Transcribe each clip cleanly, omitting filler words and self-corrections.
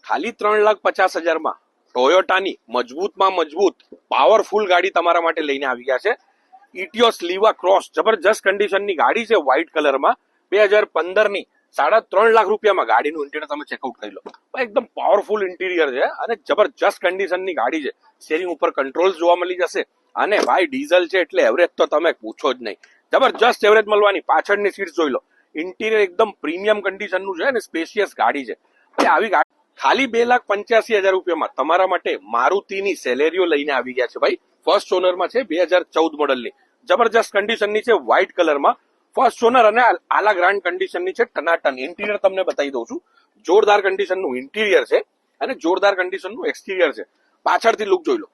ખાલી 3,50,000 ટોયોટાની મજબૂતમાં મજબૂત પાવરફુલ ગાડી તમારા માટે લઈને આવી ગયા છે. ઇટિયોસ લીવા ક્રોસ જબરજસ્ત કન્ડિશનની ગાડી છે, વ્હાઇટ કલરમાં. 2015 ની 3.5 લાખ રૂપિયામાં ગાડીનું ઇન્ટિરિયર તમે ચેકઆઉટ કરી લો. એકદમ પાવરફુલ ઇન્ટિરિયર છે અને જબરજસ્ત કન્ડિશનની ગાડી છે. સ્ટીરિંગ ઉપર કંટ્રોલ્સ જોવા મળી જશે અને ભાઈ ડીઝલ છે એટલે એવરેજ તો તમે પૂછો જ નહીં. જબરજસ્ત એવરેજ મળવાની. પાછળની સીટ જોઈ લો. ઇન્ટિરિયર એકદમ પ્રીમિયમ કન્ડિશનનું છે અને સ્પેશિયસ ગાડી છે. આવી ગાડી ખાલી 2,85,000 રૂપિયામાં તમારા માટે મારુતિની સેલેરિયો લઈને આવી ગયા છે ભાઈ. ફર્સ્ટ ઓનરમાં છે, 2014 મોડલની. જબરજસ્ત કન્ડિશનની છે, વ્હાઇટ કલરમાં. ફર્સ્ટ ઓનર અને આલા ગ્રાન્ડ કન્ડિશનની છે. ટનાટન ઇન્ટિરિયર તમને બતાવી દઉં છું. જોરદાર કન્ડિશનનું ઇન્ટિરિયર છે અને જોરદાર કન્ડિશનનું એક્સટિરિયર છે. પાછળથી લુક જોઈ લો.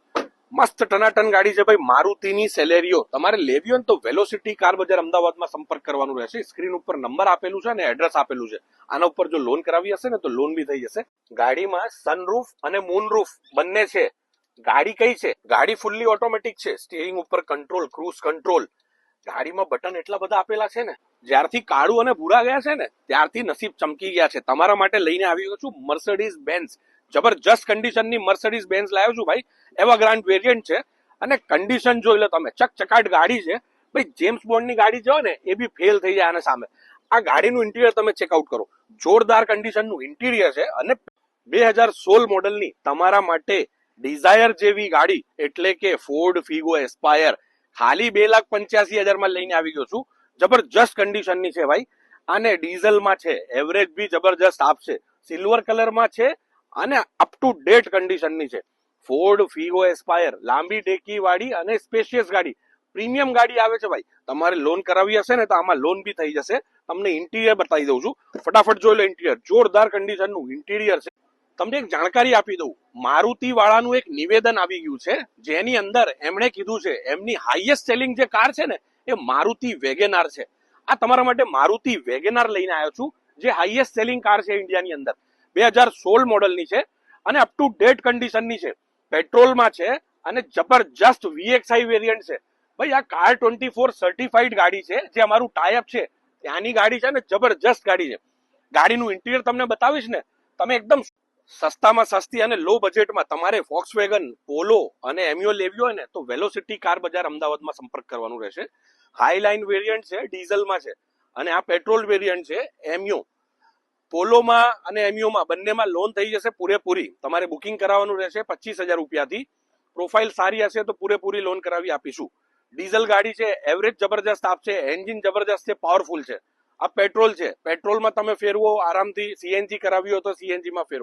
મસ્ત ટનાટન ગાડી છે ભાઈ, મારુતિની સેલેરિયો. તમારે લેવી હોય તો વેલોસિટી કાર બજાર અમદાવાદમાં સંપર્ક કરવાનું રહેશે. સ્ક્રીન ઉપર નંબર આપેલું છે અને એડ્રેસ આપેલું છે. આના ઉપર જો લોન કરાવી હશે ને તો લોન બી થઈ જશે. ગાડીમાં સનરૂફ અને મૂનરૂફ બંને છે. ગાડી કઈ છે? ગાડી ફૂલ્લી ઓટોમેટિક છે. સ્ટીરિંગ ઉપર કંટ્રોલ, ક્રૂઝ કંટ્રોલ. ગાડીમાં બટન એટલા બધા આપેલા છે ને, જ્યારથી કાળું અને ભૂરા ગયા છે ને ત્યારથી નસીબ ચમકી ગયા છે. તમારા માટે લઈને આવી ગયો છું મર્સિડીઝ બેન્ઝ. જબરજસ્ત કન્ડિશનની મર્સિડીઝ બેન્ઝ લાવ્યો છું ભાઈ. એવા ગ્રાન્ડ વેરિયન્ટ છે અને કન્ડિશન જોઈ લો તમે. ચકચકાટ ગાડી છે ભાઈ. જેમ્સ બોન્ડની ગાડી જો ને એ બી ફેલ થઈ જાય આના સામે. આ ગાડીનું ઇન્ટિરિયર તમે ચેકઆઉટ કરો. જોરદાર કન્ડિશનનું ઇન્ટિરિયર છે અને 2016 મોડલની તમારા માટે ડિઝાયર જેવી ગાડી એટલે કે ફોર્ડ ફિગો એસ્પાયર ખાલી 2,85,000 લઈને આવી ગયો છું. જબરજસ્ત કન્ડિશનની છે ભાઈ અને ડીઝલમાં છે. એવરેજ બી જબરજસ્ત આપશે. સિલ્વર કલરમાં છે અને અપ ટુ ડેટ કન્ડિશનની છે. ફોર્ડ ફિગો એસ્પાયર લાંબી ડેકી વાળી અને સ્પેશિયસ ગાડી, પ્રીમિયમ ગાડી આવે છે ભાઈ. તમારે લોન કરાવી હશે ને તો આમાં લોન બી થઈ જશે. તમને ઇન્ટિરિયર બતાવી દઉં છું. ફટાફટ જોઈ લો ઇન્ટિરિયર. જોરદાર કન્ડિશનનું ઇન્ટિરિયર છે. તમને એક જાણકારી આપી દઉં. મારુતિ વાળાનું એક નિવેદન આવી ગયું છે જેની અંદર એમણે કીધું છે એમની હાઈએસ્ટ સેલિંગ જે કાર છે ને એ મારુતિ વેગેનાર છે. આ તમારા માટે મારુતિ વેગેનાર લઈને આવ્યો છું જે હાઈએસ્ટ સેલિંગ કાર છે ઇન્ડિયાની અંદર. 2016 મોડલની છે અને અપ ટુ ડેટ કન્ડિશનની છે. પેટ્રોલમાં છે અને જબરજસ્ત VXI વેરિયન્ટ છે ભાઈ. આ કાર 24 સર્ટિફાઈડ ગાડી છે જે અમારું ટાઈઅપ છે ત્યાંની ગાડી છે ને જબરજસ્ત ગાડી છે. ગાડીનું ઇન્ટિરિયર તમને બતાવીશ ને તમે એકદમ સસ્તામાં સસ્તી અને લો બજેટમાં તમારે ફોક્સવેગન, પોલો અને એમ્યો લેવી હોય ને તો વેલોસિટી કાર બજાર અમદાવાદમાં સંપર્ક કરવાનું રહેશે. હાઈ લાઇન વેરિયન્ટ છે, ડીઝલમાં છે અને આ પેટ્રોલ વેરિયન્ટ છે એમ્યો. પોલોમાં અને એમ્યોમાં બંનેમાં લોન થઈ જશે પૂરેપૂરી. તમારે બુકિંગ કરાવવાનું રહેશે 25,000 રૂપિયાથી. પ્રોફાઇલ સારી હશે તો પૂરેપૂરી લોન કરાવી આપીશું. ડીઝલ ગાડી છે, એવરેજ જબરજસ્ત આપશે, એન્જિન જબરજસ્ત છે, પાવરફુલ છે. આ પેટ્રોલ છે. પેટ્રોલમાં તમે ફેરવો આરામથી. CNG કરાવી હોય તો CNG માં ફેરવો.